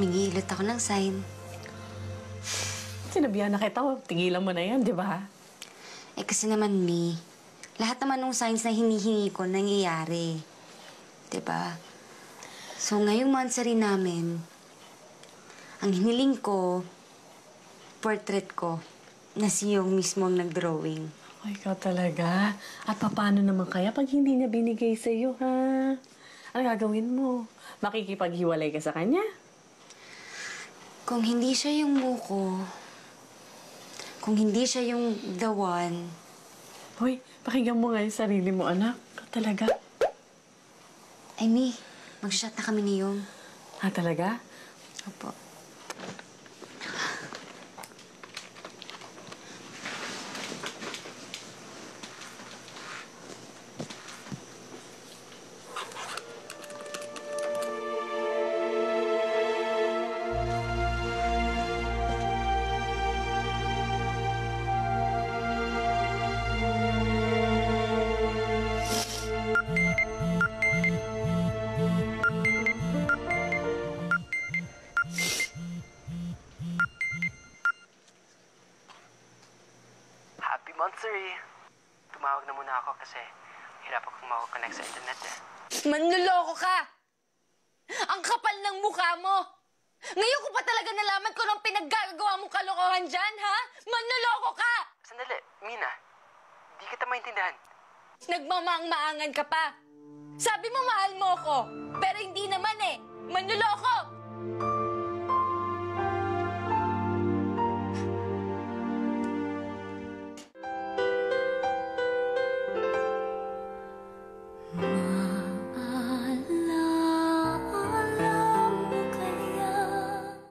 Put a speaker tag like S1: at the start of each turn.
S1: Humingilot ako ng sign.
S2: Sinabihan na kita, tigilan mo na yan, di ba?
S1: Eh kasi naman, Mi, lahat naman ng signs na hinihingi ko nangyayari. Diba? So ngayong monthsary namin, ang hiniling ko, portrait ko, na si Yung mismo ang nag-drawing.
S2: Ay, ikaw talaga. At paano naman kaya pag hindi niya binigay sa'yo, ha? Ano gagawin mo? Makikipaghiwalay ka sa kanya?
S1: Kung hindi siya yung muko, kung hindi siya yung the one...
S2: Hoy, pakinggan mo nga yung sarili mo, anak. Ikaw talaga.
S1: Ay, Mi, mag-shot na kami ni Yung.
S2: Ha, talaga?
S1: Opo.
S3: Happy monthsary! Tumawag na muna ako kasi hirap akong makakonect sa internet eh.
S4: Manluloko ka! Ang kapal ng mukha mo! Ngayon ko pa talaga nalaman kung anong pinaggagawa mong kalokohan dyan, ha? Manluloko ka!
S3: Sandali, Mina. Di kita maintindihan.
S4: Nagmamaang-maangan ka pa. Sabi mo mahal mo ko, pero hindi naman eh. Manluloko!